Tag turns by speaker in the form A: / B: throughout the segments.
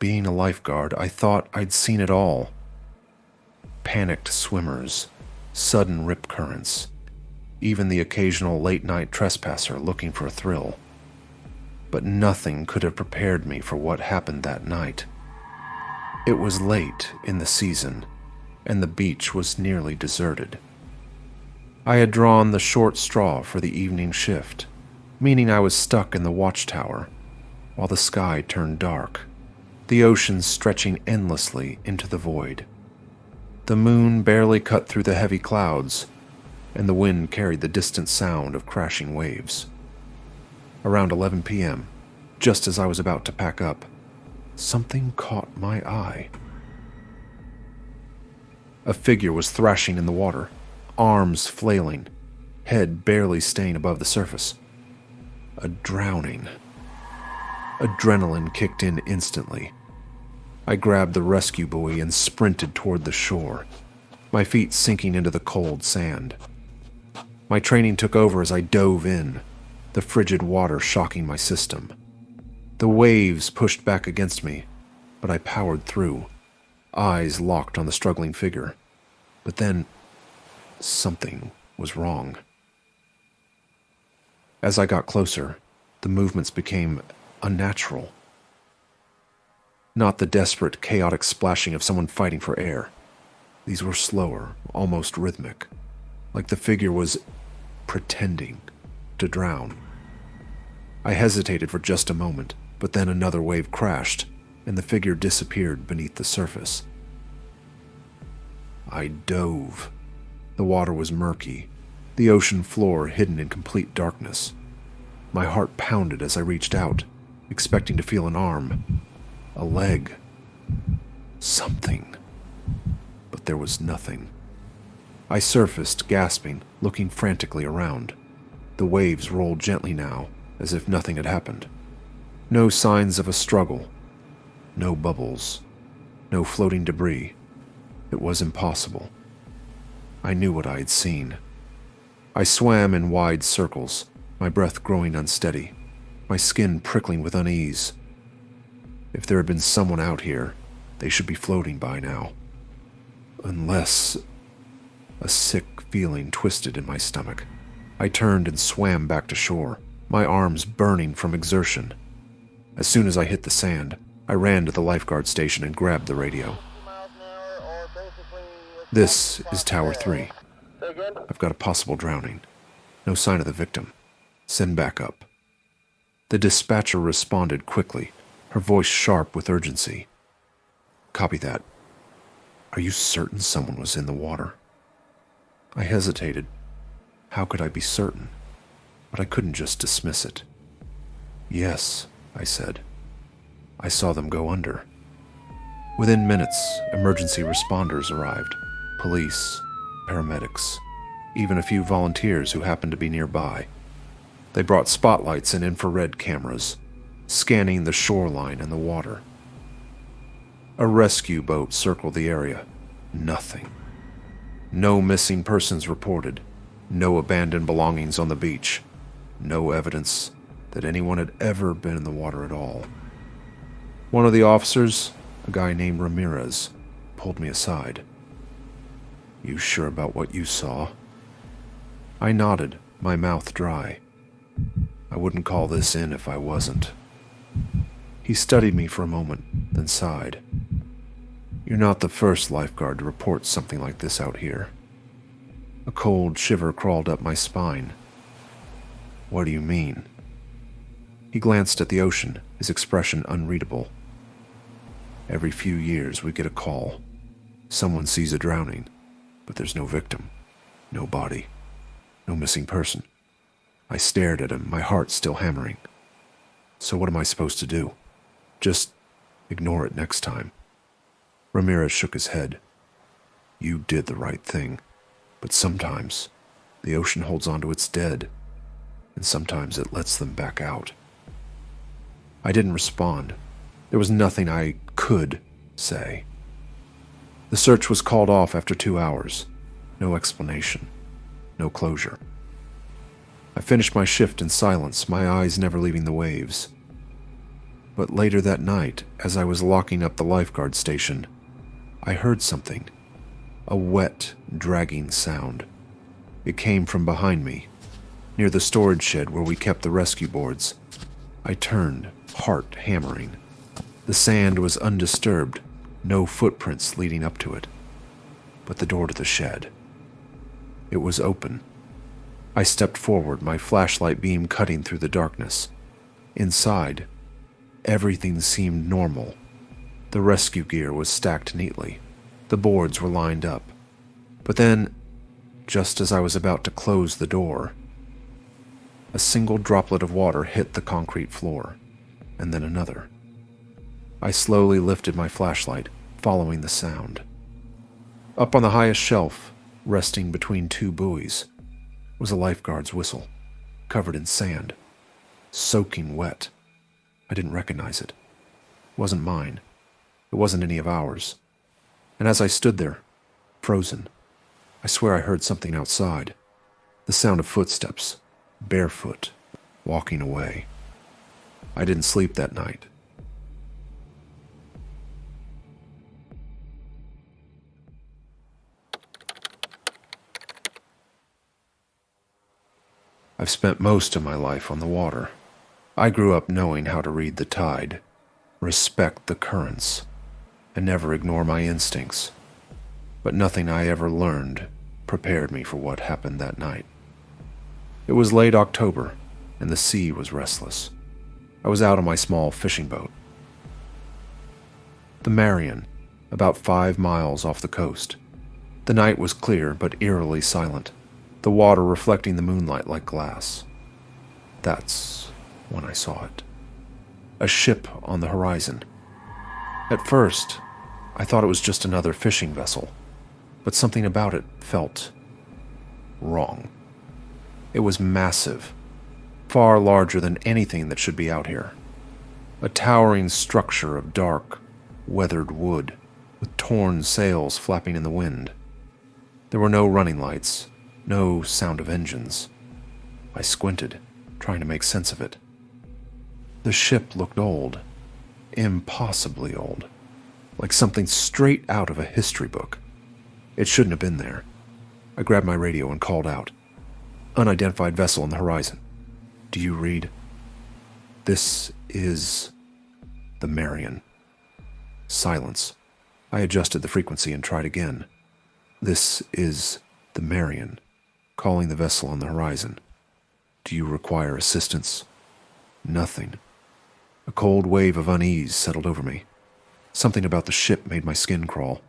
A: being a lifeguard, I thought I'd seen it all. Panicked swimmers, sudden rip currents, even the occasional late-night trespasser looking for a thrill. But nothing could have prepared me for what happened that night. It was late in the season, and the beach was nearly deserted. I had drawn the short straw for the evening shift, meaning I was stuck in the watchtower, while the sky turned dark, the ocean stretching endlessly into the void. The moon barely cut through the heavy clouds, and the wind carried the distant sound of crashing waves. Around 11 p.m., just as I was about to pack up, something caught my eye. A figure was thrashing in the water, arms flailing, head barely staying above the surface. A drowning. Adrenaline kicked in instantly. I grabbed the rescue buoy and sprinted toward the shore, my feet sinking into the cold sand. My training took over as I dove in, the frigid water shocking my system. The waves pushed back against me, but I powered through, eyes locked on the struggling figure. But then, something was wrong. As I got closer, the movements became unnatural. Not the desperate, chaotic splashing of someone fighting for air. These were slower, almost rhythmic, like the figure was pretending to drown. I hesitated for just a moment, but then another wave crashed, and the figure disappeared beneath the surface. I dove. The water was murky, the ocean floor hidden in complete darkness. My heart pounded as I reached out, expecting to feel an arm, a leg, something. But there was nothing. I surfaced, gasping, looking frantically around. The waves rolled gently now, as if nothing had happened. No signs of a struggle. No bubbles. No floating debris. It was impossible. I knew what I had seen. I swam in wide circles, my breath growing unsteady, my skin prickling with unease. If there had been someone out here, they should be floating by now. Unless... A sick feeling twisted in my stomach. I turned and swam back to shore, my arms burning from exertion. As soon as I hit the sand, I ran to the lifeguard station and grabbed the radio. This is Tower 3. I've got a possible drowning. No sign of the victim. Send backup. The dispatcher responded quickly, her voice sharp with urgency. Copy that. Are you certain someone was in the water? I hesitated. How could I be certain? But I couldn't just dismiss it. Yes, I said. I saw them go under. Within minutes, emergency responders arrived. Police, paramedics, even a few volunteers who happened to be nearby. They brought spotlights and infrared cameras, scanning the shoreline and the water. A rescue boat circled the area. Nothing. No missing persons reported. No abandoned belongings on the beach. No evidence that anyone had ever been in the water at all. One of the officers, a guy named Ramirez, pulled me aside. You sure about what you saw? I nodded, my mouth dry. I wouldn't call this in if I wasn't. He studied me for a moment, then sighed. You're not the first lifeguard to report something like this out here. A cold shiver crawled up my spine. What do you mean? He glanced at the ocean, his expression unreadable. Every few years we get a call. Someone sees a drowning, but there's no victim, no body, no missing person. I stared at him, my heart still hammering. So what am I supposed to do? Just ignore it next time. Ramirez shook his head. You did the right thing, but sometimes the ocean holds on to its dead, and sometimes it lets them back out. I didn't respond. There was nothing I could say. The search was called off after 2 hours. No explanation. No closure. I finished my shift in silence, my eyes never leaving the waves. But later that night, as I was locking up the lifeguard station, I heard something. A wet, dragging sound. It came from behind me, near the storage shed where we kept the rescue boards. I turned, heart hammering. The sand was undisturbed, no footprints leading up to it. But the door to the shed, it was open. I stepped forward, my flashlight beam cutting through the darkness. Inside, everything seemed normal. The rescue gear was stacked neatly. The boards were lined up. But then, just as I was about to close the door, a single droplet of water hit the concrete floor, and then another. I slowly lifted my flashlight, following the sound. Up on the highest shelf, resting between two buoys, was a lifeguard's whistle, covered in sand, soaking wet. I didn't recognize it. It wasn't mine. It wasn't any of ours. And as I stood there, frozen, I swear I heard something outside. The sound of footsteps, barefoot, walking away. I didn't sleep that night. I've spent most of my life on the water. I grew up knowing how to read the tide, respect the currents, and never ignore my instincts. But nothing I ever learned prepared me for what happened that night. It was late October, and the sea was restless. I was out on my small fishing boat. The Marion, about 5 miles off the coast. The night was clear but eerily silent, the water reflecting the moonlight like glass. That's when I saw it. A ship on the horizon. At first, I thought it was just another fishing vessel, but something about it felt wrong. It was massive, far larger than anything that should be out here. A towering structure of dark, weathered wood, with torn sails flapping in the wind. There were no running lights, no sound of engines. I squinted, trying to make sense of it. The ship looked old, impossibly old, like something straight out of a history book. It shouldn't have been there. I grabbed my radio and called out. Unidentified vessel on the horizon. Do you read? This is the Marion. Silence. I adjusted the frequency and tried again. This is the Marion, calling the vessel on the horizon. Do you require assistance? Nothing. A cold wave of unease settled over me. Something about the ship made my skin crawl.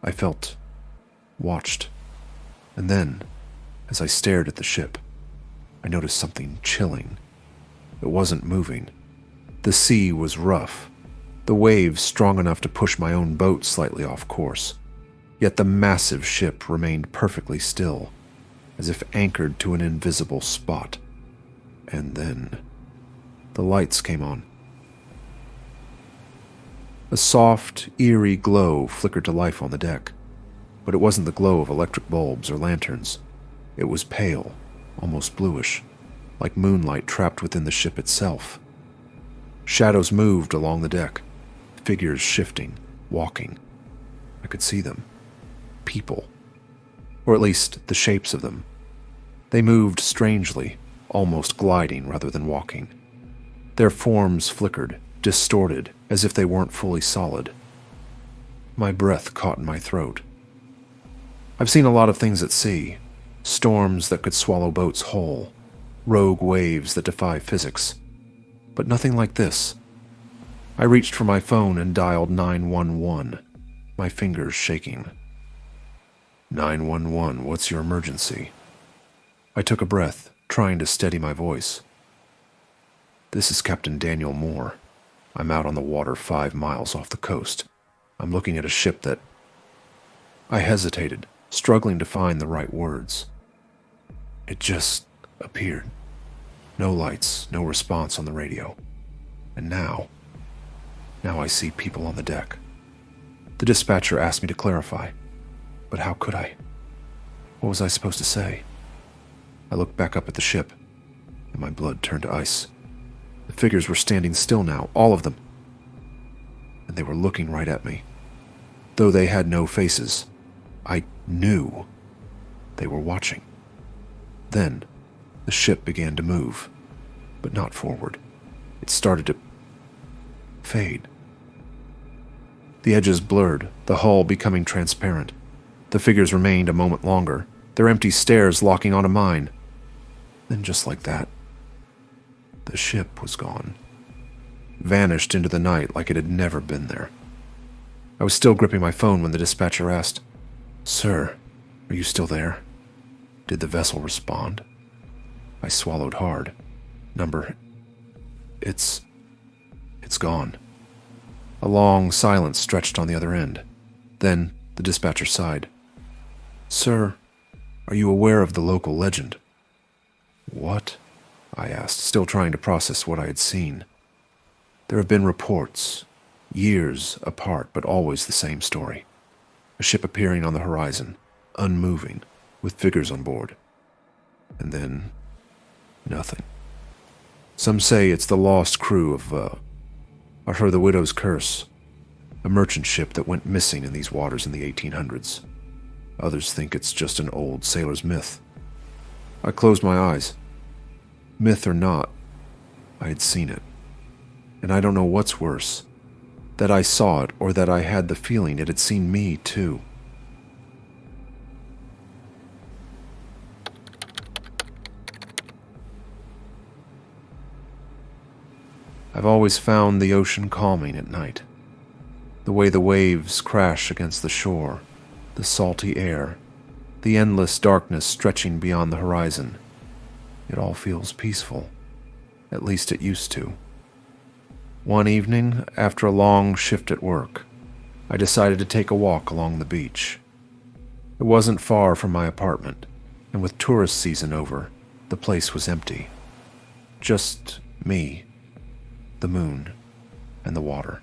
A: I felt watched. And then, as I stared at the ship, I noticed something chilling. It wasn't moving. The sea was rough, the waves strong enough to push my own boat slightly off course. Yet the massive ship remained perfectly still, as if anchored to an invisible spot. And then the lights came on. A soft, eerie glow flickered to life on the deck, but it wasn't the glow of electric bulbs or lanterns. It was pale, almost bluish, like moonlight trapped within the ship itself. Shadows moved along the deck, figures shifting, walking. I could see them. People. Or at least the shapes of them. They moved strangely, almost gliding rather than walking. Their forms flickered, distorted, as if they weren't fully solid. My breath caught in my throat. I've seen a lot of things at sea. Storms that could swallow boats whole. Rogue waves that defy physics. But nothing like this. I reached for my phone and dialed 911, my fingers shaking. 911, what's your emergency? I took a breath, trying to steady my voice. This is Captain Daniel Moore. I'm out on the water 5 miles off the coast. I'm looking at a ship that... I hesitated, struggling to find the right words. It just appeared. No lights, no response on the radio. And now I see people on the deck. The dispatcher asked me to clarify, but how could I? What was I supposed to say? I looked back up at the ship, and my blood turned to ice. The figures were standing still now, all of them, and they were looking right at me. Though they had no faces, I knew they were watching. Then, the ship began to move, but not forward. It started to fade. The edges blurred, the hull becoming transparent. The figures remained a moment longer, their empty stares locking onto mine. Then just like that, the ship was gone. Vanished into the night like it had never been there. I was still gripping my phone when the dispatcher asked, "Sir, are you still there? Did the vessel respond?" I swallowed hard. It's gone." A long silence stretched on the other end. Then the dispatcher sighed. "Sir, are you aware of the local legend?" "What?" I asked, still trying to process what I had seen. "There have been reports, years apart, but always the same story. A ship appearing on the horizon, unmoving, with figures on board. And then, nothing. Some say it's the lost crew of, the Widow's Curse, a merchant ship that went missing in these waters in the 1800s. Others think it's just an old sailor's myth." I closed my eyes. Myth or not, I had seen it. And I don't know what's worse, that I saw it or that I had the feeling it had seen me too. I've always found the ocean calming at night. The way the waves crash against the shore, the salty air, the endless darkness stretching beyond the horizon. It all feels peaceful. At least it used to. One evening, after a long shift at work, I decided to take a walk along the beach. It wasn't far from my apartment, and with tourist season over, the place was empty. Just me, the moon, and the water.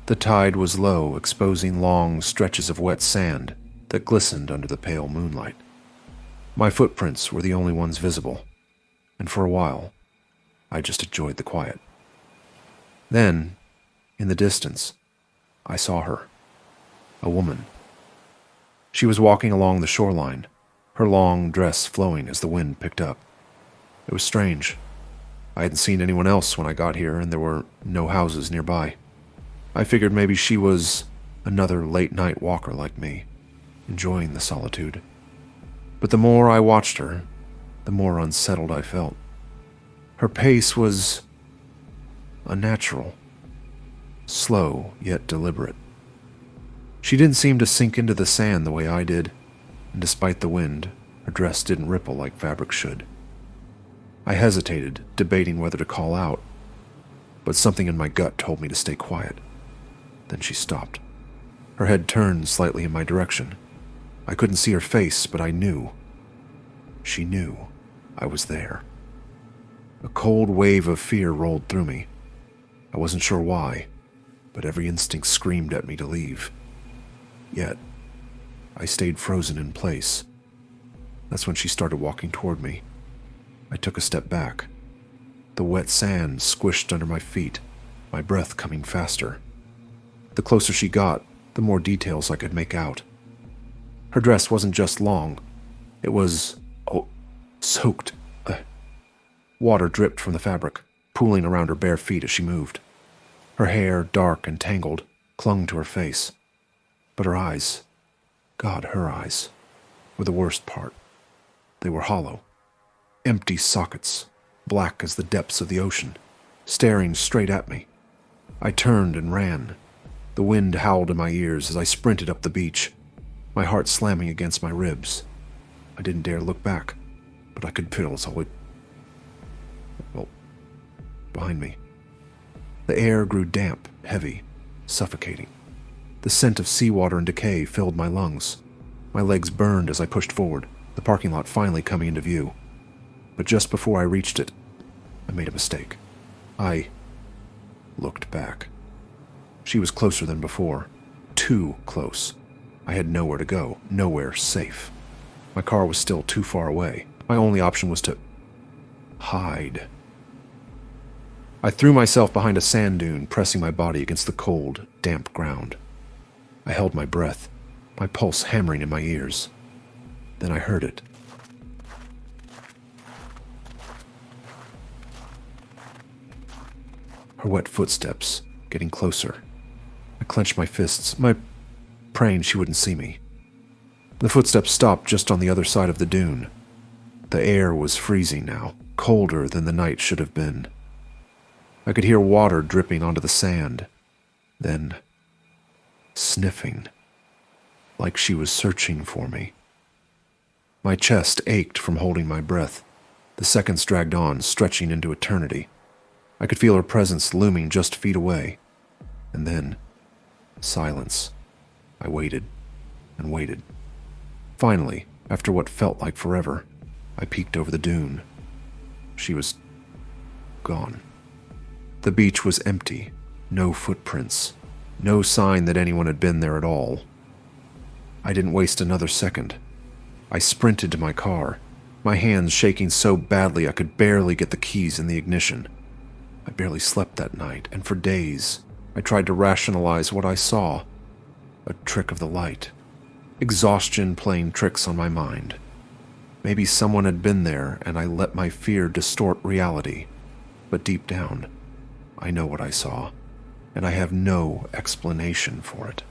A: The tide was low, exposing long stretches of wet sand that glistened under the pale moonlight. My footprints were the only ones visible, and for a while, I just enjoyed the quiet. Then, in the distance, I saw her. A woman. She was walking along the shoreline, her long dress flowing as the wind picked up. It was strange. I hadn't seen anyone else when I got here, and there were no houses nearby. I figured maybe she was another late-night walker like me, enjoying the solitude. But the more I watched her, the more unsettled I felt. Her pace was unnatural, slow yet deliberate. She didn't seem to sink into the sand the way I did, and despite the wind, her dress didn't ripple like fabric should. I hesitated, debating whether to call out, but something in my gut told me to stay quiet. Then she stopped. Her head turned slightly in my direction. I couldn't see her face, but I knew. She knew I was there. A cold wave of fear rolled through me. I wasn't sure why, but every instinct screamed at me to leave. Yet, I stayed frozen in place. That's when she started walking toward me. I took a step back. The wet sand squished under my feet, my breath coming faster. The closer she got, the more details I could make out. Her dress wasn't just long. It was, soaked. Water dripped from the fabric, pooling around her bare feet as she moved. Her hair, dark and tangled, clung to her face. But her eyes, God, her eyes, were the worst part. They were hollow. Empty sockets, black as the depths of the ocean, staring straight at me. I turned and ran. The wind howled in my ears as I sprinted up the beach, my heart slamming against my ribs. I didn't dare look back, but I could feel solid. Behind me. The air grew damp, heavy, suffocating. The scent of seawater and decay filled my lungs. My legs burned as I pushed forward, the parking lot finally coming into view. But just before I reached it, I made a mistake. I looked back. She was closer than before. Too close. I had nowhere to go, nowhere safe. My car was still too far away. My only option was to hide. I threw myself behind a sand dune, pressing my body against the cold, damp ground. I held my breath, my pulse hammering in my ears. Then I heard it. Her wet footsteps, getting closer. I clenched my fists, praying she wouldn't see me. The footsteps stopped just on the other side of the dune. The air was freezing now, colder than the night should have been. I could hear water dripping onto the sand. Then, sniffing, like she was searching for me. My chest ached from holding my breath. The seconds dragged on, stretching into eternity. I could feel her presence looming just feet away. And then, silence. I waited and waited. Finally, after what felt like forever, I peeked over the dune. She was gone. The beach was empty, no footprints, no sign that anyone had been there at all. I didn't waste another second. I sprinted to my car, my hands shaking so badly I could barely get the keys in the ignition. I barely slept that night, and for days, I tried to rationalize what I saw. A trick of the light. Exhaustion playing tricks on my mind. Maybe someone had been there, and I let my fear distort reality. But deep down, I know what I saw, and I have no explanation for it.